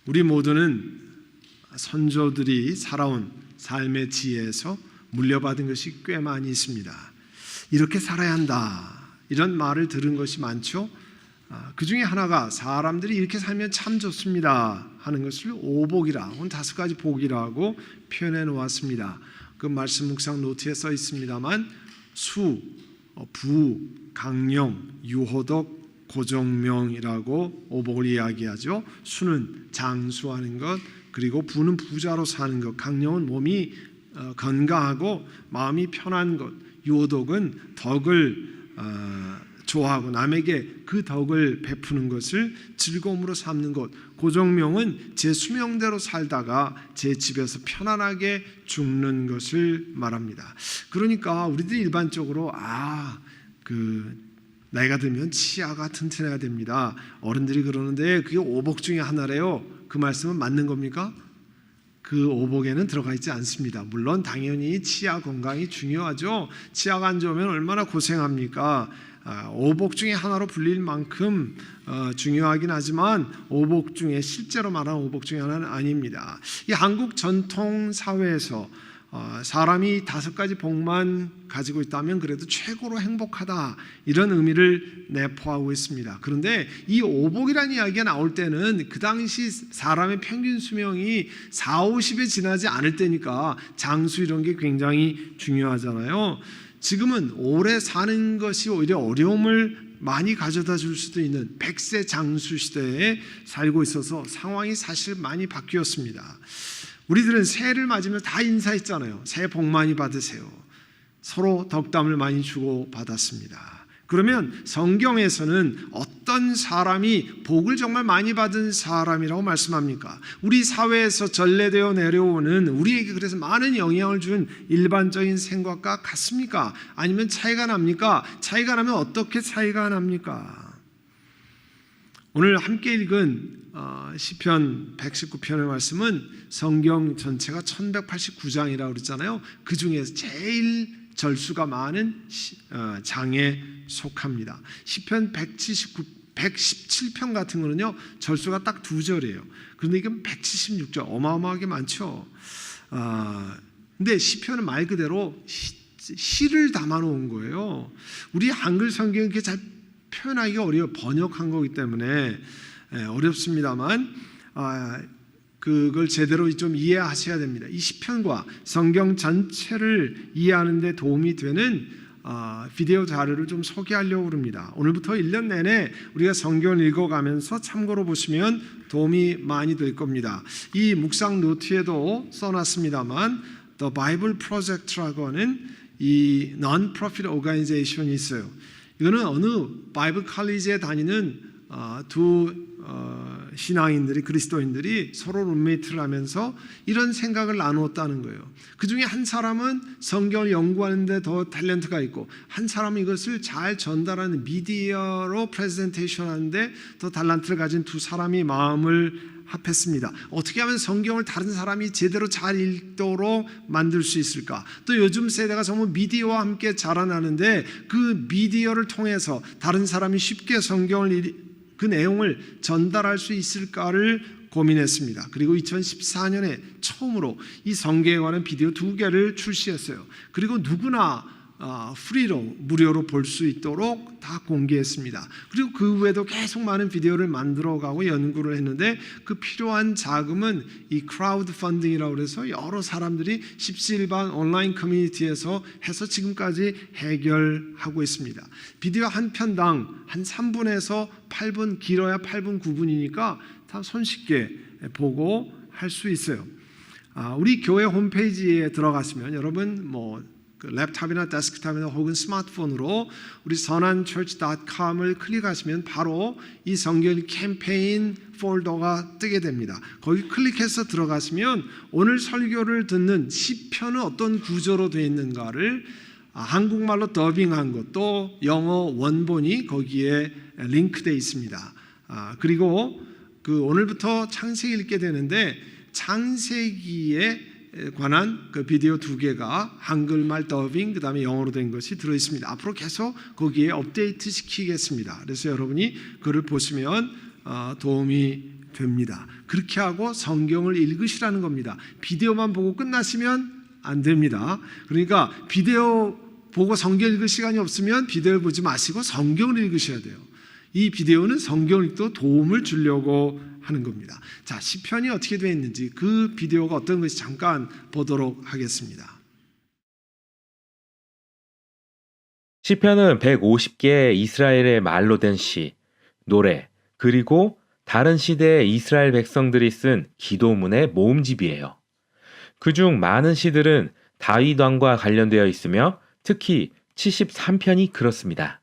우리 모두는 선조들이 살아온 삶의 지혜에서 물려받은 것이 꽤 많이 있습니다. 이렇게 살아야 한다, 이런 말을 들은 것이 많죠. 그 중에 하나가 사람들이 이렇게 살면 참 좋습니다 하는 것을 오복이라, 혹은 5가지 복이라고 표현해 놓았습니다. 그 말씀 묵상 노트에 써 있습니다만 수, 부, 강령, 유호덕, 고정명이라고 오복을 이야기하죠. 수는 장수하는 것, 그리고 부는 부자로 사는 것, 강령은 몸이 건강하고 마음이 편한 것, 유호덕은 덕을 좋아하고 남에게 그 덕을 베푸는 것을 즐거움으로 삼는 것, 고정명은 제 수명대로 살다가 제 집에서 편안하게 죽는 것을 말합니다. 그러니까 우리들이 일반적으로 나이가 들면 치아가 튼튼해야 됩니다, 어른들이 그러는데 그게 오복 중에 하나래요. 그 말씀은 맞는 겁니까? 그 오복에는 들어가 있지 않습니다. 물론 당연히 치아 건강이 중요하죠. 치아가 안 좋으면 얼마나 고생합니까? 오복 중에 하나로 불릴 만큼 중요하긴 하지만 오복 중에, 실제로 말하는 오복 중에 하나는 아닙니다. 이 한국 전통 사회에서 사람이 5가지 복만 가지고 있다면 그래도 최고로 행복하다, 이런 의미를 내포하고 있습니다. 그런데 이 오복이라는 이야기가 나올 때는 그 당시 사람의 평균 수명이 40, 50에 지나지 않을 때니까 장수 이런 게 굉장히 중요하잖아요. 지금은 오래 사는 것이 오히려 어려움을 많이 가져다 줄 수도 있는 100세 장수 시대에 살고 있어서 상황이 사실 많이 바뀌었습니다. 우리들은 새해를 맞으면 다 인사했잖아요. 새해 복 많이 받으세요. 서로 덕담을 많이 주고 받았습니다. 그러면 성경에서는 어떤 사람이 복을 정말 많이 받은 사람이라고 말씀합니까? 우리 사회에서 전래되어 내려오는, 우리에게 그래서 많은 영향을 준 일반적인 생각과 같습니까? 아니면 차이가 납니까? 차이가 나면 어떻게 차이가 납니까? 오늘 함께 읽은 시편 119편의 말씀은 성경 전체가 1189장이라고 그랬잖아요. 그 중에서 제일 절수가 많은 장에 속합니다. 시편 117편 같은 거는요, 절수가 딱 2절이에요. 그런데 이건 176절, 어마어마하게 많죠. 근데 시편은 말 그대로 시를 담아놓은 거예요. 우리 한글 성경은 이렇게 잘 표현하기가 어려워요. 번역한 거기 때문에 어렵습니다만 그걸 제대로 좀 이해하셔야 됩니다. 이 시편과 성경 전체를 이해하는 데 도움이 되는 비디오 자료를 좀 소개하려고 합니다. 오늘부터 1년 내내 우리가 성경을 읽어가면서 참고로 보시면 도움이 많이 될 겁니다. 이 묵상 노트에도 써놨습니다만 The Bible Project라고 하는 이 non-profit organization이 있어요. 이거는 어느 바이블 칼리지에 다니는 두 신앙인들이, 그리스도인들이 서로 룸메이트를 하면서 이런 생각을 나누었다는 거예요. 그 중에 한 사람은 성경을 연구하는 데 더 탤런트가 있고, 한 사람은 이것을 잘 전달하는 미디어로 프레젠테이션 하는데 더 탤런트를 가진 두 사람이 마음을 합했습니다. 어떻게 하면 성경을 다른 사람이 제대로 잘 읽도록 만들 수 있을까? 또 요즘 세대가 정말 미디어와 함께 자라나는데 그 미디어를 통해서 다른 사람이 쉽게 성경을, 그 내용을 전달할 수 있을까를 고민했습니다. 그리고 2014년에 처음으로 이 성경에 관한 비디오 2개를 출시했어요. 그리고 누구나 프리로, 무료로 볼 수 있도록 다 공개했습니다. 그리고 그 외에도 계속 많은 비디오를 만들어가고 연구를 했는데 그 필요한 자금은 이 크라우드 펀딩이라고 해서 여러 사람들이 십시일반 온라인 커뮤니티에서 해서 지금까지 해결하고 있습니다. 비디오 한 편당 한 3분에서 8분, 길어야 8분, 9분이니까 다 손쉽게 보고 할 수 있어요. 우리 교회 홈페이지에 들어가시면 여러분 랩탑이나 데스크탑이나 혹은 스마트폰으로 우리 선한처치.com을 클릭하시면 바로 이 성경 캠페인 폴더가 뜨게 됩니다. 거기 클릭해서 들어가시면 오늘 설교를 듣는 시편은 어떤 구조로 되어 있는가를 한국말로 더빙한 것, 또 영어 원본이 거기에 링크되어 있습니다. 그리고 오늘부터 창세기 읽게 되는데 창세기에 관한 그 비디오 2개가 한글말 더빙, 그 다음에 영어로 된 것이 들어있습니다. 앞으로 계속 거기에 업데이트 시키겠습니다. 그래서 여러분이 그를 보시면 도움이 됩니다. 그렇게 하고 성경을 읽으시라는 겁니다. 비디오만 보고 끝나시면 안 됩니다. 그러니까 비디오 보고 성경 읽을 시간이 없으면 비디오를 보지 마시고 성경을 읽으셔야 돼요. 이 비디오는 성경 읽도 도움을 주려고 하는 겁니다. 자, 시편이 어떻게 되어 있는지 그 비디오가 어떤 것이 잠깐 보도록 하겠습니다. 시편은 150개의 이스라엘의 말로 된 시, 노래, 그리고 다른 시대의 이스라엘 백성들이 쓴 기도문의 모음집이에요. 그중 많은 시들은 다윗 왕과 관련되어 있으며 특히 73편이 그렇습니다.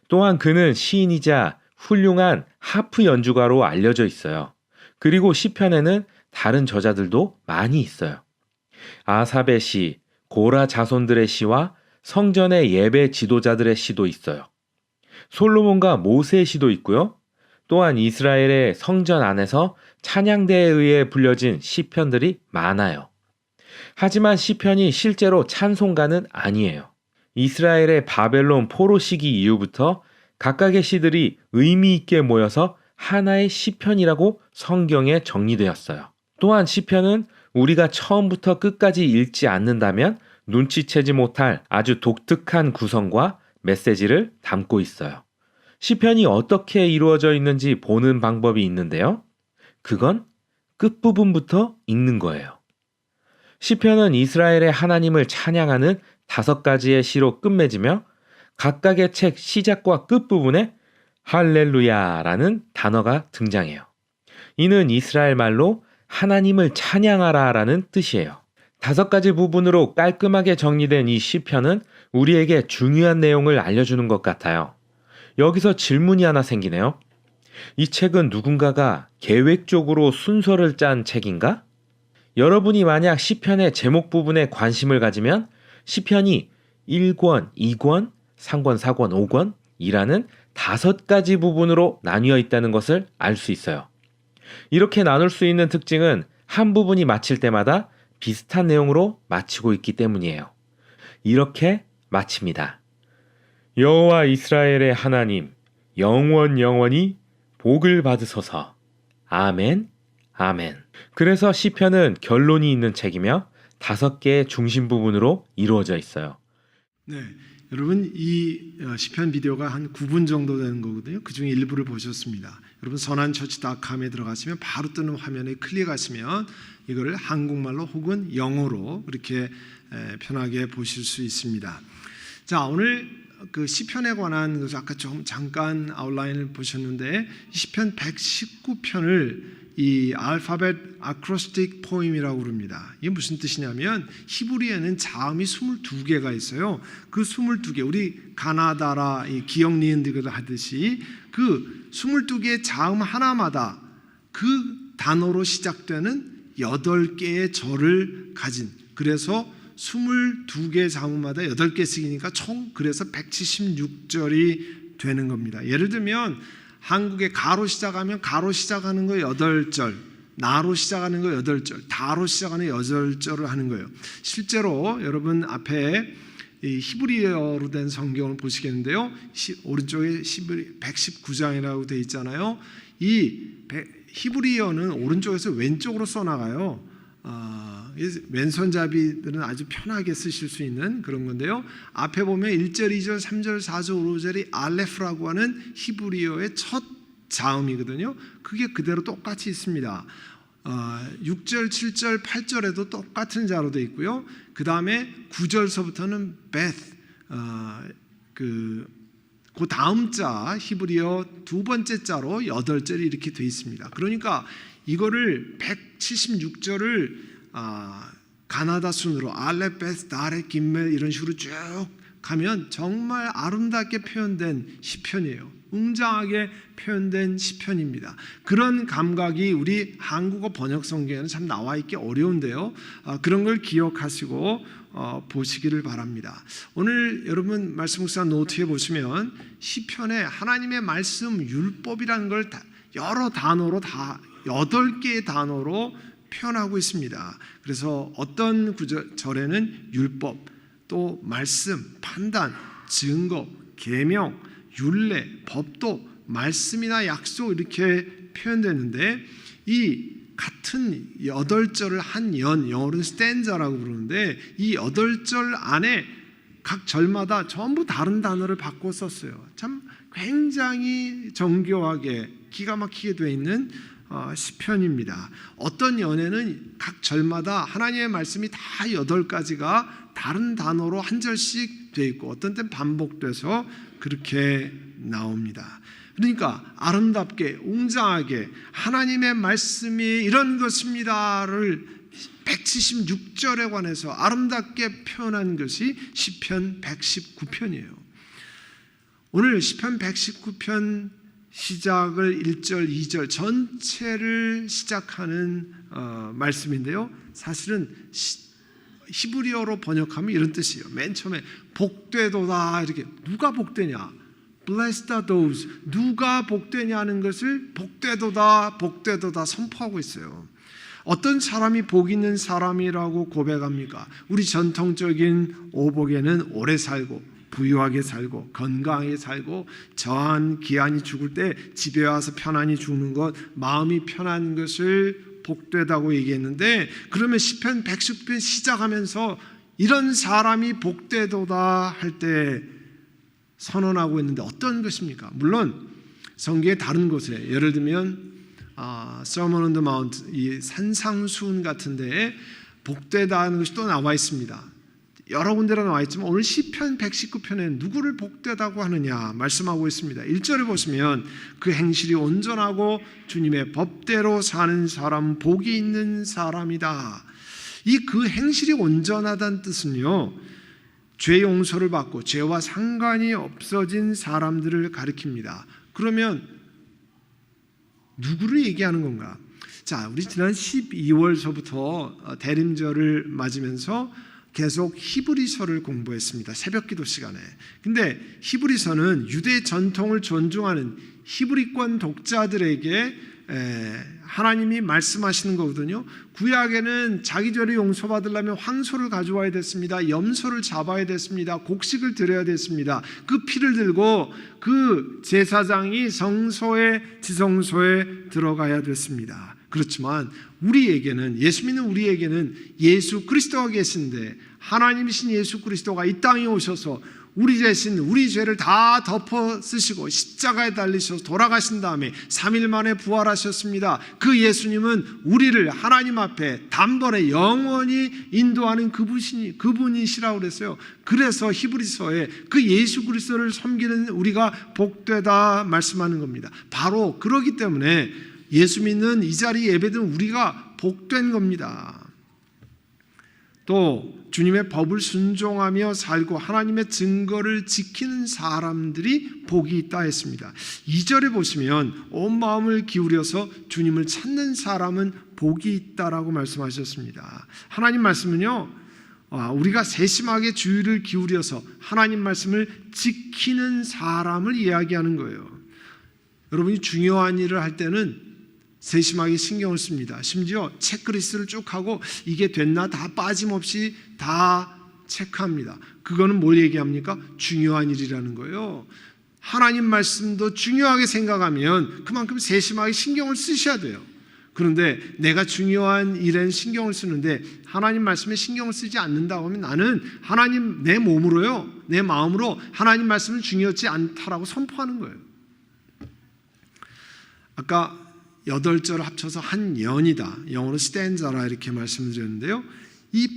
또한 그는 시인이자 훌륭한 하프 연주가로 알려져 있어요. 그리고 시편에는 다른 저자들도 많이 있어요. 아삽의 시, 고라 자손들의 시와 성전의 예배 지도자들의 시도 있어요. 솔로몬과 모세의 시도 있고요. 또한 이스라엘의 성전 안에서 찬양대에 의해 불려진 시편들이 많아요. 하지만 시편이 실제로 찬송가는 아니에요. 이스라엘의 바벨론 포로 시기 이후부터 각각의 시들이 의미 있게 모여서 하나의 시편이라고 성경에 정리되었어요. 또한 시편은 우리가 처음부터 끝까지 읽지 않는다면 눈치채지 못할 아주 독특한 구성과 메시지를 담고 있어요. 시편이 어떻게 이루어져 있는지 보는 방법이 있는데요. 그건 끝부분부터 읽는 거예요. 시편은 이스라엘의 하나님을 찬양하는 5가지의 시로 끝맺으며 각각의 책 시작과 끝부분에 할렐루야라는 단어가 등장해요. 이는 이스라엘 말로 하나님을 찬양하라라는 뜻이에요. 5가지 부분으로 깔끔하게 정리된 이 시편은 우리에게 중요한 내용을 알려주는 것 같아요. 여기서 질문이 하나 생기네요. 이 책은 누군가가 계획적으로 순서를 짠 책인가? 여러분이 만약 시편의 제목 부분에 관심을 가지면 시편이 1권, 2권, 3권, 4권, 5권이라는 5가지 부분으로 나뉘어 있다는 것을 알 수 있어요. 이렇게 나눌 수 있는 특징은 한 부분이 마칠 때마다 비슷한 내용으로 마치고 있기 때문이에요. 이렇게 마칩니다. 여호와 이스라엘의 하나님, 영원히 복을 받으소서. 아멘, 아멘. 그래서 시편은 결론이 있는 책이며 5개의 중심 부분으로 이루어져 있어요. 네, 여러분 이 시편 비디오가 한 9분 정도 되는 거거든요. 그중에 일부를 보셨습니다. 여러분 선한처치닷컴에 들어가시면 바로 뜨는 화면에 클릭하시면 이거를 한국말로 혹은 영어로 이렇게 편하게 보실 수 있습니다. 자, 오늘 그 시편에 관한 것을 아까 좀 잠깐 아웃라인을 보셨는데 시편 119편을 이 알파벳 아크로스틱 포임이라고 부릅니다. 이게 무슨 뜻이냐면 히브리어에는 자음이 22개가 있어요. 그 22개 우리 가나다라 기억 니은들 하듯이 그 22개의 자음 하나마다 그 단어로 시작되는 8개의 절을 가진, 그래서 22개 자음마다 8개씩이니까 총 그래서 176절이 되는 겁니다. 예를 들면 한국에 가로 시작하면 가로 시작하는 거 8절, 나로 시작하는 거 8절, 다로 시작하는 8절을 하는 거예요. 실제로 여러분 앞에 이 히브리어로 된 성경을 보시겠는데요. 오른쪽에 119장이라고 되어 있잖아요. 이 히브리어는 오른쪽에서 왼쪽으로 써나가요. 왼손잡이들은 아주 편하게 쓰실 수 있는 그런 건데요. 앞에 보면 1절, 2절, 3절, 4절, 5절이 알레프라고 하는 히브리어의 첫 자음이거든요. 그게 그대로 똑같이 있습니다. 6절, 7절, 8절에도 똑같은 자로 되어 있고요. 그 다음에 9절서부터는 베스, 그 다음 자 히브리어 두 번째 자로 8절이 이렇게 되어 있습니다. 그러니까 이거를 176절을 가나다 순으로 알레, 베스, 다레, 김멜 이런 식으로 쭉 가면 정말 아름답게 표현된 시편이에요. 웅장하게 표현된 시편입니다. 그런 감각이 우리 한국어 번역 성경에는 참 나와 있기 어려운데요. 그런 걸 기억하시고 보시기를 바랍니다. 오늘 여러분 말씀 묵상 노트에 보시면 시편에 하나님의 말씀 율법이라는 걸 여러 단어로 다 8개의 단어로 표현하고 있습니다. 그래서 어떤 절에는 율법, 또 말씀, 판단, 증거, 계명, 율례, 법도, 말씀이나 약속 이렇게 표현되는데 이 같은 8절을 한 연, 영어로는 스탠자라고 부르는데 이 8절 안에 각 절마다 전부 다른 단어를 바꿔 썼어요. 참 굉장히 정교하게 기가 막히게 되어 있는 시편입니다. 어떤 연에는 각 절마다 하나님의 말씀이 다 8가지가 다른 단어로 한 절씩 되어 있고 어떤 때는 반복돼서 그렇게 나옵니다. 그러니까 아름답게 웅장하게 하나님의 말씀이 이런 것입니다를 176절에 관해서 아름답게 표현한 것이 시편 119편이에요. 오늘 시편 119편 시작을 1절, 2절 전체를 시작하는 말씀인데요. 사실은 히브리어로 번역하면 이런 뜻이에요. 맨 처음에 복되도다 이렇게 누가 복되냐? Blessed are those. 누가 복되냐는 것을 복되도다 복되도다 선포하고 있어요. 어떤 사람이 복 있는 사람이라고 고백합니까? 우리 전통적인 오복에는 오래 살고 부유하게 살고 건강하게 살고 저한 기한이 죽을 때 집에 와서 편안히 죽는 것, 마음이 편한 것을 복되다고 얘기했는데 그러면 시편 110편 시작하면서 이런 사람이 복되도다 할 때 선언하고 있는데 어떤 것입니까? 물론 성경의 다른 곳에 예를 들면 Sermon on the Mount, 이 산상수훈 같은 데에 복되다는 것이 또 나와 있습니다. 여러 군데로 나와 있지만 오늘 시편 119편에 누구를 복되다고 하느냐 말씀하고 있습니다. 1절에 보시면 그 행실이 온전하고 주님의 법대로 사는 사람 복이 있는 사람이다. 이 그 행실이 온전하다는 뜻은요, 죄 용서를 받고 죄와 상관이 없어진 사람들을 가리킵니다. 그러면 누구를 얘기하는 건가? 자, 우리 지난 12월서부터 대림절을 맞으면서 계속 히브리서를 공부했습니다. 새벽기도 시간에. 근데 히브리서는 유대 전통을 존중하는 히브리권 독자들에게 하나님이 말씀하시는 거거든요. 구약에는 자기 죄를 용서받으려면 황소를 가져와야 됐습니다. 염소를 잡아야 됐습니다. 곡식을 드려야 됐습니다. 그 피를 들고 그 제사장이 성소에 지성소에 들어가야 됐습니다. 그렇지만 우리에게는, 예수 믿는 우리에게는 예수 그리스도가 계신데 하나님이신 예수 그리스도가 이 땅에 오셔서 우리 대신 우리 죄를 다 덮어 쓰시고 십자가에 달리셔서 돌아가신 다음에 3일 만에 부활하셨습니다. 그 예수님은 우리를 하나님 앞에 단번에 영원히 인도하는 그분이시라고 그랬어요. 그래서 히브리서에 그 예수 그리스도를 섬기는 우리가 복되다 말씀하는 겁니다. 바로 그러기 때문에 예수 믿는 이 자리 예배드는 우리가 복된 겁니다. 또 주님의 법을 순종하며 살고 하나님의 증거를 지키는 사람들이 복이 있다 했습니다. 2절에 보시면 온 마음을 기울여서 주님을 찾는 사람은 복이 있다라고 말씀하셨습니다. 하나님 말씀은요, 우리가 세심하게 주의를 기울여서 하나님 말씀을 지키는 사람을 이야기하는 거예요. 여러분이 중요한 일을 할 때는 세심하게 신경을 씁니다. 심지어 체크리스트를 쭉 하고 이게 됐나 다 빠짐없이 다 체크합니다. 그거는 뭘 얘기합니까? 중요한 일이라는 거예요. 하나님 말씀도 중요하게 생각하면 그만큼 세심하게 신경을 쓰셔야 돼요. 그런데 내가 중요한 일엔 신경을 쓰는데 하나님 말씀에 신경을 쓰지 않는다고 하면 나는 하나님 내 몸으로요, 내 마음으로 하나님 말씀은 중요하지 않다라고 선포하는 거예요. 아까 8절 합쳐서 한 연이다. 영어로 스탠자라 이렇게 말씀을 드렸는데요. 이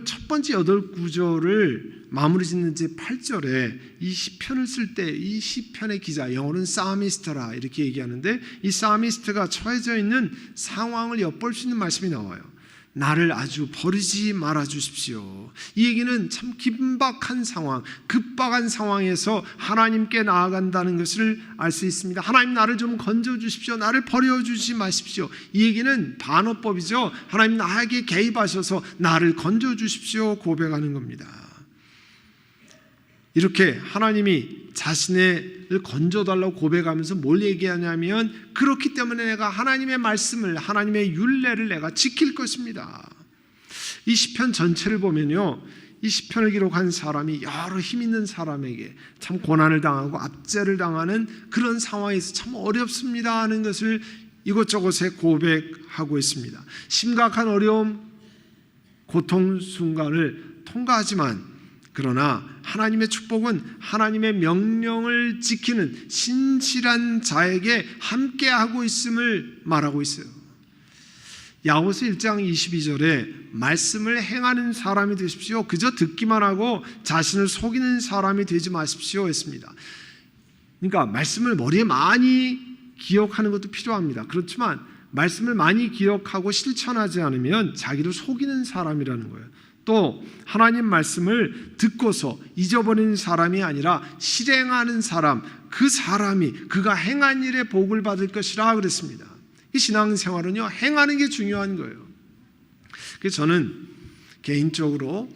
첫 번째 8구절을 마무리 짓는 제 8절에 이 시편을 쓸 때 이 시편의 기자, 영어로는 사미스트라 이렇게 얘기하는데 이 사미스트가 처해져 있는 상황을 엿볼 수 있는 말씀이 나와요. 나를 아주 버리지 말아 주십시오. 이 얘기는 참 긴박한 상황, 급박한 상황에서 하나님께 나아간다는 것을 알 수 있습니다. 하나님 나를 좀 건져 주십시오. 나를 버려주지 마십시오. 이 얘기는 반어법이죠. 하나님 나에게 개입하셔서 나를 건져 주십시오 고백하는 겁니다. 이렇게 하나님이 자신을 건져달라고 고백하면서 뭘 얘기하냐면 그렇기 때문에 내가 하나님의 말씀을, 하나님의 율례를 내가 지킬 것입니다. 이 시편 전체를 보면요, 이 시편을 기록한 사람이 여러 힘 있는 사람에게 참 고난을 당하고 압제를 당하는 그런 상황에서 참 어렵습니다 하는 것을 이곳저곳에 고백하고 있습니다. 심각한 어려움, 고통 순간을 통과하지만 그러나 하나님의 축복은 하나님의 명령을 지키는 신실한 자에게 함께하고 있음을 말하고 있어요. 야고보서 1장 22절에 말씀을 행하는 사람이 되십시오. 그저 듣기만 하고 자신을 속이는 사람이 되지 마십시오 했습니다. 그러니까 말씀을 머리에 많이 기억하는 것도 필요합니다. 그렇지만 말씀을 많이 기억하고 실천하지 않으면 자기를 속이는 사람이라는 거예요. 또 하나님 말씀을 듣고서 잊어버리는 사람이 아니라 실행하는 사람, 그 사람이 그가 행한 일에 복을 받을 것이라 그랬습니다. 이 신앙생활은요, 행하는 게 중요한 거예요. 그래서 저는 개인적으로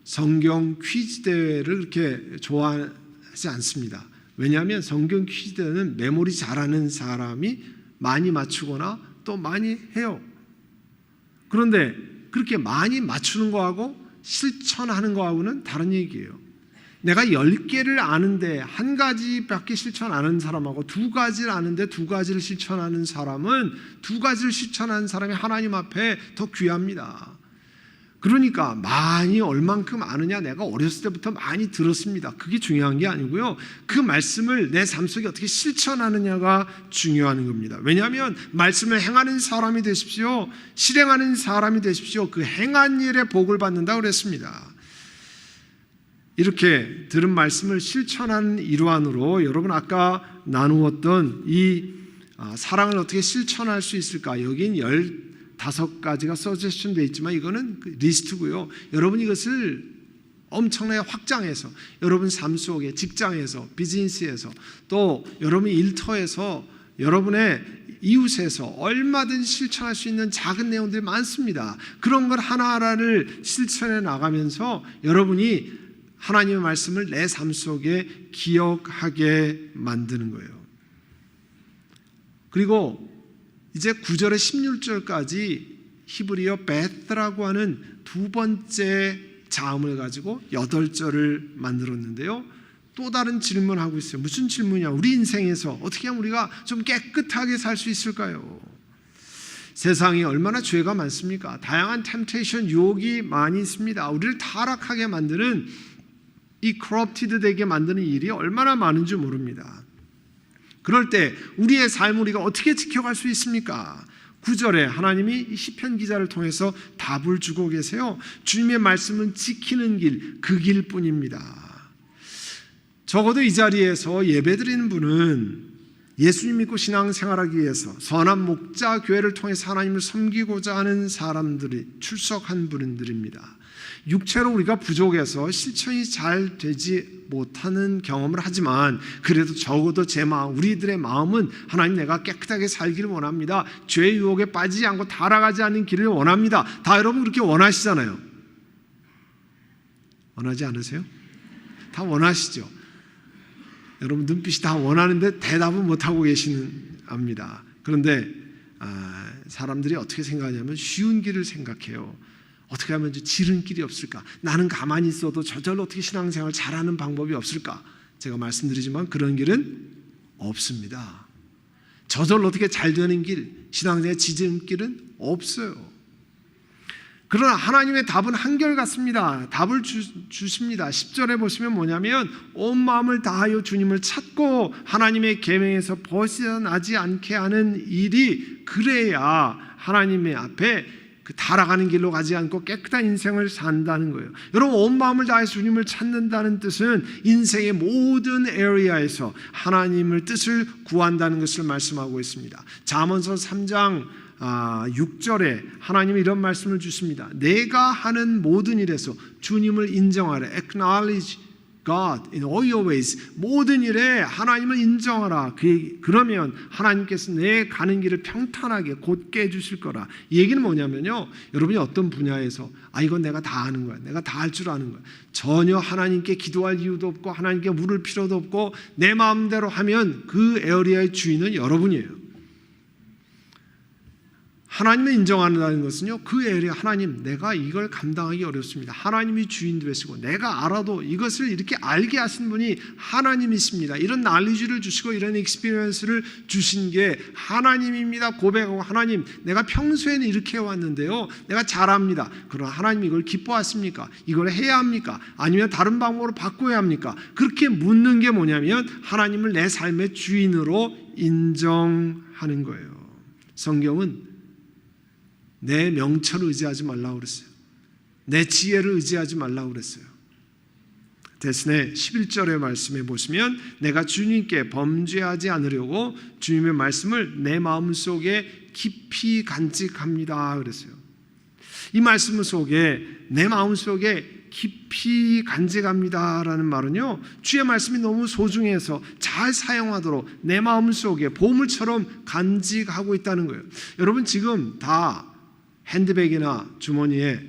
성경 퀴즈 대회를 그렇게 좋아하지 않습니다. 왜냐하면 성경 퀴즈 대회는 메모리 잘하는 사람이 많이 맞추거나 또 많이 해요. 그런데 그렇게 많이 맞추는 거하고 실천하는 거하고는 다른 얘기예요. 내가 10개를 아는데 한 가지밖에 실천 안 하는 사람하고 두 가지를 아는데 두 가지를 실천하는 사람은 두 가지를 실천하는 사람이 하나님 앞에 더 귀합니다. 그러니까 많이 얼만큼 아느냐, 내가 어렸을 때부터 많이 들었습니다. 그게 중요한 게 아니고요. 그 말씀을 내 삶 속에 어떻게 실천하느냐가 중요한 겁니다. 왜냐하면 말씀을 행하는 사람이 되십시오. 실행하는 사람이 되십시오. 그 행한 일에 복을 받는다고 그랬습니다. 이렇게 들은 말씀을 실천하는 일환으로 여러분 아까 나누었던 이 사랑을 어떻게 실천할 수 있을까? 여긴 15가지가 서제션 되어 있지만 이거는 리스트고요. 여러분 이것을 엄청나게 확장해서 여러분 삶 속에, 직장에서, 비즈니스에서, 또 여러분 일터에서, 여러분의 이웃에서 얼마든 실천할 수 있는 작은 내용들이 많습니다. 그런 걸 하나하나를 실천해 나가면서 여러분이 하나님의 말씀을 내 삶 속에 기억하게 만드는 거예요. 그리고 이제 9절에 16절까지 히브리어 베스라고 하는 두 번째 자음을 가지고 8절을 만들었는데요. 또 다른 질문하고 있어요. 무슨 질문이야? 우리 인생에서 어떻게 하면 우리가 좀 깨끗하게 살 수 있을까요? 세상에 얼마나 죄가 많습니까? 다양한 템테이션, 유혹이 많이 있습니다. 우리를 타락하게 만드는 이 corrupted 되게 만드는 일이 얼마나 많은지 모릅니다. 그럴 때 우리의 삶을 우리가 어떻게 지켜갈 수 있습니까? 9절에 하나님이 시편 기자를 통해서 답을 주고 계세요. 주님의 말씀은 지키는 길, 그 길뿐입니다. 적어도 이 자리에서 예배드리는 분은 예수님 믿고 신앙생활하기 위해서 선한 목자 교회를 통해서 하나님을 섬기고자 하는 사람들이 출석한 분들입니다. 육체로 우리가 부족해서 실천이 잘 되지 못하는 경험을 하지만 그래도 적어도 제 마음, 우리들의 마음은 하나님 내가 깨끗하게 살기를 원합니다. 죄의 유혹에 빠지지 않고 타락하지 않는 길을 원합니다. 다 여러분 그렇게 원하시잖아요. 원하지 않으세요? 다 원하시죠? 여러분 눈빛이 다 원하는데 대답은 못하고 계시는 압니다. 그런데 사람들이 어떻게 생각하냐면 쉬운 길을 생각해요. 어떻게 하면 지름길이 없을까? 나는 가만히 있어도 저절로 어떻게 신앙생활 잘하는 방법이 없을까? 제가 말씀드리지만 그런 길은 없습니다. 저절로 어떻게 잘 되는 길, 신앙생활 지름길은 없어요. 그러나 하나님의 답은 한결같습니다. 답을 주십니다. 10절에 보시면 뭐냐면 온 마음을 다하여 주님을 찾고 하나님의 계명에서 벗어나지 않게 하는 일이 그래야 하나님의 앞에 그 타락하는 길로 가지 않고 깨끗한 인생을 산다는 거예요. 여러분 온 마음을 다해서 주님을 찾는다는 뜻은 인생의 모든 에리아에서 하나님을 뜻을 구한다는 것을 말씀하고 있습니다. 잠언서 3장 6절에 하나님이 이런 말씀을 주십니다. 내가 하는 모든 일에서 주님을 인정하라. Acknowledge God in all your ways. 모든 일에 하나님을 인정하라. 그러면 하나님께서 내 가는 길을 평탄하게 곧게 해주실 거라. 이 얘기는 뭐냐면요, 여러분이 어떤 분야에서 이건 내가 다 아는 거야, 내가 다 할 줄 아는 거야, 전혀 하나님께 기도할 이유도 없고 하나님께 물을 필요도 없고 내 마음대로 하면 그 에어리아의 주인은 여러분이에요. 하나님을 인정한다는 것은요, 그 애를 하나님, 내가 이걸 감당하기 어렵습니다. 하나님이 주인 되시고 내가 알아도 이것을 이렇게 알게 하신 분이 하나님이십니다. 이런 날리지를 주시고 이런 익스피리언스를 주신 게 하나님입니다. 고백하고, 하나님, 내가 평소에는 이렇게 해왔는데요, 내가 잘합니다. 그러나 하나님 이걸 기뻐하십니까? 이걸 해야 합니까? 아니면 다른 방법으로 바꿔야 합니까? 그렇게 묻는 게 뭐냐면 하나님을 내 삶의 주인으로 인정하는 거예요. 성경은 내 명철을 의지하지 말라고 그랬어요. 내 지혜를 의지하지 말라고 그랬어요. 대신에 11절의 말씀에 보시면 내가 주님께 범죄하지 않으려고 주님의 말씀을 내 마음속에 깊이 간직합니다 그랬어요. 이 말씀 속에 내 마음속에 깊이 간직합니다라는 말은요, 주의 말씀이 너무 소중해서 잘 사용하도록 내 마음속에 보물처럼 간직하고 있다는 거예요. 여러분 지금 다 핸드백이나 주머니에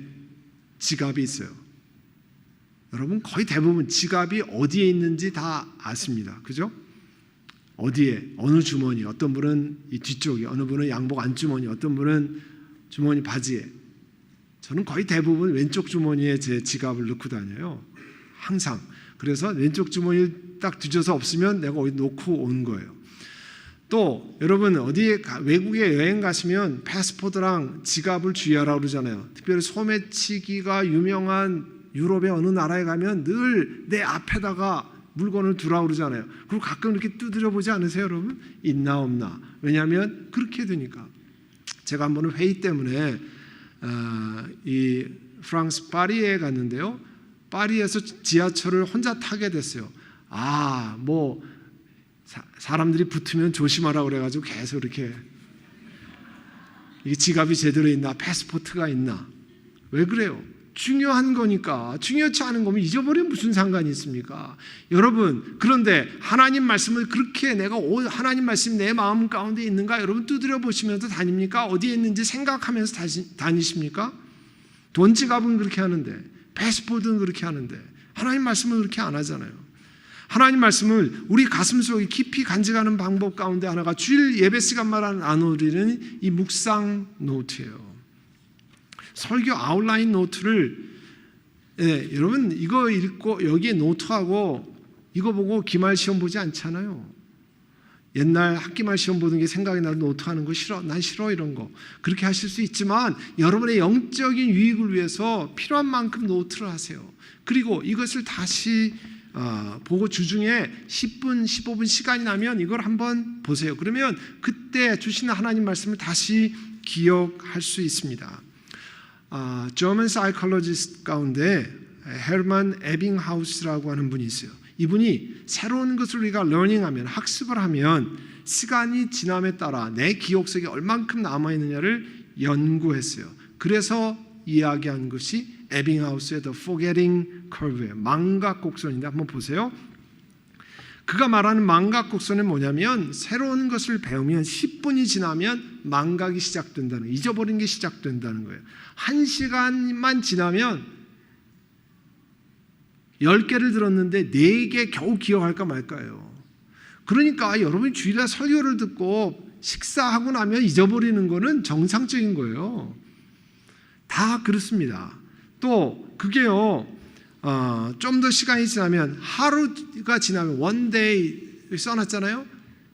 지갑이 있어요. 여러분 거의 대부분 지갑이 어디에 있는지 다 아십니다. 그죠? 어디에, 어느 주머니, 어떤 분은 이 뒤쪽에, 어느 분은 양복 안주머니, 어떤 분은 주머니 바지에. 저는 거의 대부분 왼쪽 주머니에 제 지갑을 넣고 다녀요. 항상. 그래서 왼쪽 주머니를 딱 뒤져서 없으면 내가 어디 놓고 오는 거예요. 또 여러분 어디에 외국에 여행 가시면 패스포드랑 지갑을 주의하라고 그러잖아요. 특별히 소매치기가 유명한 유럽의 어느 나라에 가면 늘 내 앞에다가 물건을 두라고 그러잖아요. 그리고 가끔 이렇게 두드려 보지 않으세요, 여러분? 있나 없나. 왜냐하면 그렇게 되니까. 제가 한 번은 회의 때문에 이 프랑스 파리에 갔는데요. 파리에서 지하철을 혼자 타게 됐어요. 사람들이 붙으면 조심하라고 그래가지고 계속 이렇게, 이게 지갑이 제대로 있나, 패스포트가 있나. 왜 그래요? 중요한 거니까. 중요치 않은 거면 잊어버리면 무슨 상관이 있습니까? 여러분, 그런데 하나님 말씀을 그렇게 내가 하나님 말씀이 내 마음 가운데 있는가 여러분 두드려 보시면서 다닙니까? 어디에 있는지 생각하면서 다니십니까? 돈 지갑은 그렇게 하는데, 패스포트는 그렇게 하는데 하나님 말씀은 그렇게 안 하잖아요. 하나님 말씀을 우리 가슴속에 깊이 간직하는 방법 가운데 하나가 주일 예배 시간마다 나누는 이 묵상 노트예요. 설교 아웃라인 노트를, 여러분 이거 읽고 여기에 노트하고 이거 보고 기말 시험 보지 않잖아요. 옛날 학기말 시험 보는 게 생각이 나서 노트하는 거 싫어, 난 싫어, 이런 거 그렇게 하실 수 있지만 여러분의 영적인 유익을 위해서 필요한 만큼 노트를 하세요. 그리고 이것을 다시 보고 주중에 10분, 15분 시간이 나면 이걸 한번 보세요. 그러면 그때 주시는 하나님 말씀을 다시 기억할 수 있습니다. German psychologist 가운데 헤르만 에빙하우스라고 하는 분이 있어요. 이분이 새로운 것을 우리가 learning하면, 학습을 하면 시간이 지남에 따라 내 기억 속에 얼만큼 남아있느냐를 연구했어요. 그래서 이야기한 것이 에빙하우스의 The Forgetting Curve예요. 망각곡선인데 한번 보세요. 그가 말하는 망각곡선은 뭐냐면 새로운 것을 배우면 10분이 지나면 망각이 시작된다는 거예요. 잊어버리는 게 시작된다는 거예요. 1시간만 지나면 10개를 들었는데 4개 겨우 기억할까 말까요. 그러니까 여러분이 주일날 설교를 듣고 식사하고 나면 잊어버리는 거는 정상적인 거예요. 다 그렇습니다. 또 그게요, 좀 더 시간이 지나면, 하루가 지나면 one day 써놨잖아요.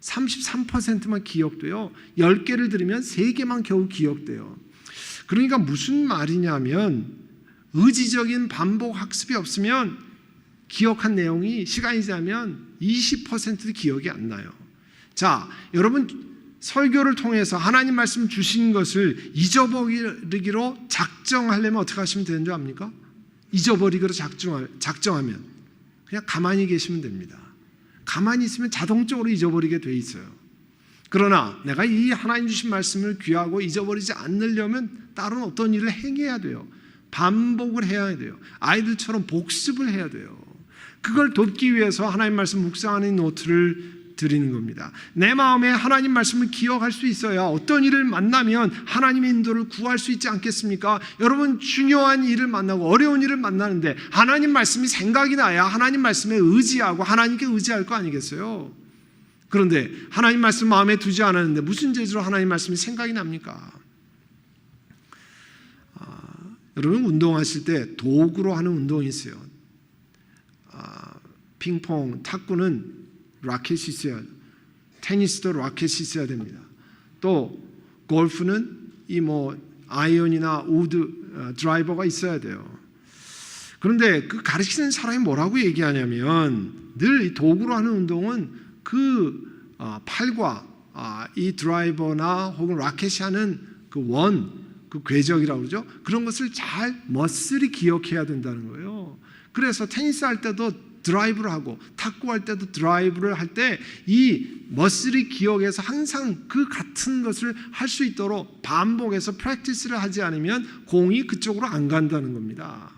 33%만 기억돼요. 10개를 들으면 3개만 겨우 기억돼요. 그러니까 무슨 말이냐면 의지적인 반복 학습이 없으면 기억한 내용이 시간이 지나면 20%도 기억이 안 나요. 자, 여러분 설교를 통해서 하나님 말씀 주신 것을 잊어버리기로 작정하려면 어떻게 하시면 되는 줄 압니까? 잊어버리기로 작정하면 그냥 가만히 계시면 됩니다. 가만히 있으면 자동적으로 잊어버리게 돼 있어요. 그러나 내가 이 하나님 주신 말씀을 귀하고 잊어버리지 않으려면 다른 어떤 일을 행해야 돼요. 반복을 해야 돼요. 아이들처럼 복습을 해야 돼요. 그걸 돕기 위해서 하나님 말씀 묵상하는 노트를 드리는 겁니다. 내 마음에 하나님 말씀을 기억할 수 있어야 어떤 일을 만나면 하나님의 인도를 구할 수 있지 않겠습니까? 여러분 중요한 일을 만나고 어려운 일을 만나는데 하나님 말씀이 생각이 나야 하나님 말씀에 의지하고 하나님께 의지할 거 아니겠어요? 그런데 하나님 말씀 마음에 두지 않았는데 무슨 재주로 하나님 말씀이 생각이 납니까? 여러분 운동하실 때 도구로 하는 운동이 있어요. 핑퐁, 탁구는 라켓이 있어야, 테니스도 라켓이 있어야 됩니다. 또 골프는 아이언이나 우드 드라이버가 있어야 돼요. 그런데 그 가르치는 사람이 뭐라고 얘기하냐면 늘 이 도구로 하는 운동은 그 팔과 이 드라이버나 혹은 라켓이 하는 그 궤적이라고 그러죠. 그런 것을 잘 머슬이 기억해야 된다는 거예요. 그래서 테니스 할 때도 드라이브를 하고 탁구 할 때도 드라이브를 할 때 이 머슬이 기억해서 항상 그 같은 것을 할 수 있도록 반복해서 프랙티스를 하지 않으면 공이 그쪽으로 안 간다는 겁니다.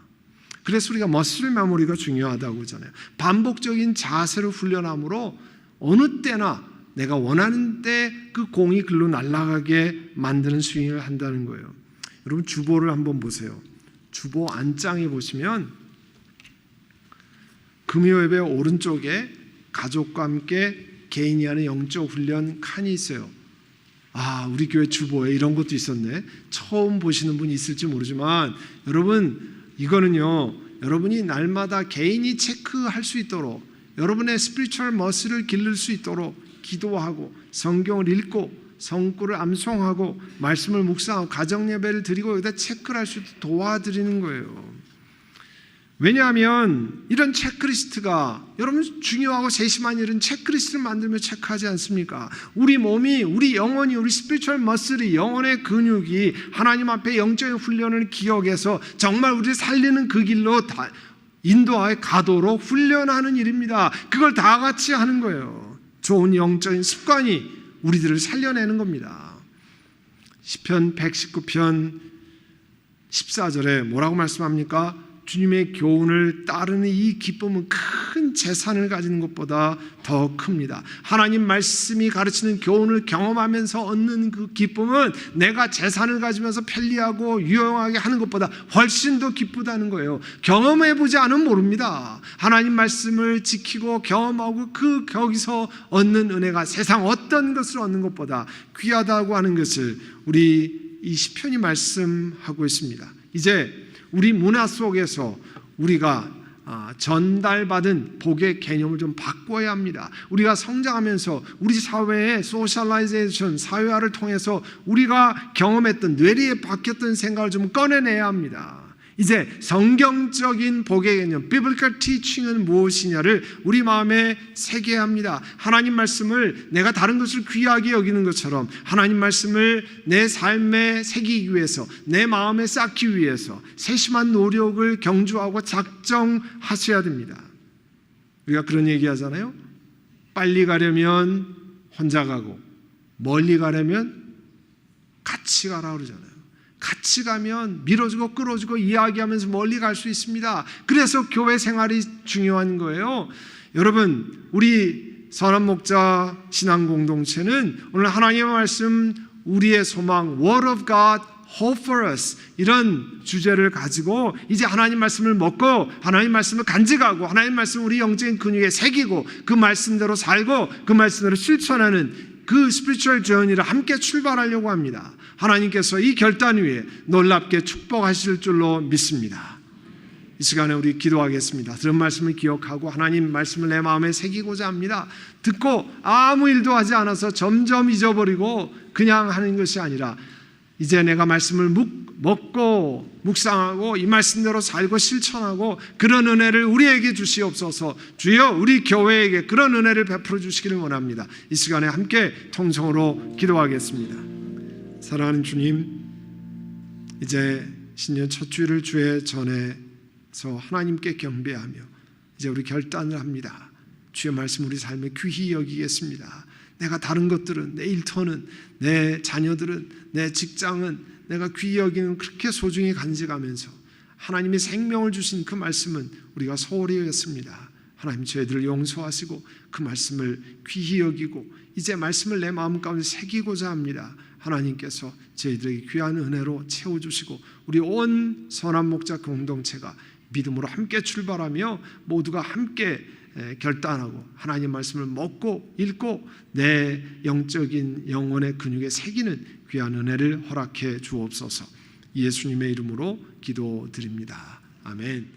그래서 우리가 머슬 메모리가 중요하다고 그러잖아요. 반복적인 자세를 훈련함으로 어느 때나 내가 원하는 때 그 공이 글로 날아가게 만드는 스윙을 한다는 거예요. 여러분 주보를 한번 보세요. 주보 안장에 보시면 금요예배 오른쪽에 가족과 함께 개인이 하는 영적 훈련 칸이 있어요. 우리 교회 주보에 이런 것도 있었네. 처음 보시는 분이 있을지 모르지만 여러분 이거는요, 여러분이 날마다 개인이 체크할 수 있도록 여러분의 스피리추얼 머슬을 기를 수 있도록 기도하고 성경을 읽고 성구를 암송하고 말씀을 묵상하고 가정예배를 드리고 여기다 체크를 할 수 있도록 도와드리는 거예요. 왜냐하면 이런 체크리스트가 여러분 중요하고 세심한 일은 체크리스트를 만들며 체크하지 않습니까? 우리 몸이, 우리 영혼이, 우리 스피리추얼 머슬이, 영혼의 근육이 하나님 앞에 영적인 훈련을 기억해서 정말 우리를 살리는 그 길로 인도하여 가도록 훈련하는 일입니다. 그걸 다 같이 하는 거예요. 좋은 영적인 습관이 우리들을 살려내는 겁니다. 시편 119편 14절에 뭐라고 말씀합니까? 주님의 교훈을 따르는 이 기쁨은 큰 재산을 가지는 것보다 더 큽니다. 하나님 말씀이 가르치는 교훈을 경험하면서 얻는 그 기쁨은 내가 재산을 가지면서 편리하고 유용하게 하는 것보다 훨씬 더 기쁘다는 거예요. 경험해보지 않으면 모릅니다. 하나님 말씀을 지키고 경험하고 거기서 얻는 은혜가 세상 어떤 것을 얻는 것보다 귀하다고 하는 것을 우리 이 시편이 말씀하고 있습니다. 이제 우리 문화 속에서 우리가 전달받은 복의 개념을 좀 바꿔야 합니다. 우리가 성장하면서 우리 사회의 소셜라이제이션, 사회화를 통해서 우리가 경험했던 뇌리에 박혔던 생각을 좀 꺼내내야 합니다. 이제 성경적인 복의 개념, biblical teaching은 무엇이냐를 우리 마음에 새겨야 합니다. 하나님 말씀을 내가 다른 것을 귀하게 여기는 것처럼 하나님 말씀을 내 삶에 새기기 위해서, 내 마음에 쌓기 위해서 세심한 노력을 경주하고 작정하셔야 됩니다. 우리가 그런 얘기 하잖아요. 빨리 가려면 혼자 가고 멀리 가려면 같이 가라 그러잖아요. 같이 가면 밀어주고 끌어주고 이야기하면서 멀리 갈 수 있습니다. 그래서 교회 생활이 중요한 거예요. 여러분, 우리 선한 목자 신앙 공동체는 오늘 하나님의 말씀, 우리의 소망, Word of God, Hope for us, 이런 주제를 가지고 이제 하나님 말씀을 먹고 하나님 말씀을 간직하고 하나님 말씀을 우리 영적인 근육에 새기고 그 말씀대로 살고 그 말씀대로 실천하는 그 스피리추얼 저니를 함께 출발하려고 합니다. 하나님께서 이 결단 위에 놀랍게 축복하실 줄로 믿습니다. 이 시간에 우리 기도하겠습니다. 들은 말씀을 기억하고 하나님 말씀을 내 마음에 새기고자 합니다. 듣고 아무 일도 하지 않아서 점점 잊어버리고 그냥 하는 것이 아니라 이제 내가 말씀을 먹고 묵상하고 이 말씀대로 살고 실천하고 그런 은혜를 우리에게 주시옵소서. 주여, 우리 교회에게 그런 은혜를 베풀어 주시기를 원합니다. 이 시간에 함께 통성으로 기도하겠습니다. 사랑하는 주님, 이제 신년 첫 주일을 주에 전해서 하나님께 경배하며 이제 우리 결단을 합니다. 주의 말씀 우리 삶에 귀히 여기겠습니다. 내가 다른 것들은, 내 일터는, 내 자녀들은, 내 직장은 내가 귀히 여기는 그렇게 소중히 간직하면서 하나님의 생명을 주신 그 말씀은 우리가 소홀히 여겼습니다. 하나님 저희들을 용서하시고 그 말씀을 귀히 여기고 이제 말씀을 내 마음 가운데 새기고자 합니다. 하나님께서 저희들에게 귀한 은혜로 채워주시고 우리 온 선한 목자 공동체가 믿음으로 함께 출발하며 모두가 함께 결단하고 하나님 말씀을 먹고 읽고 내 영적인 영혼의 근육에 새기는 귀한 은혜를 허락해 주옵소서. 예수님의 이름으로 기도드립니다. 아멘.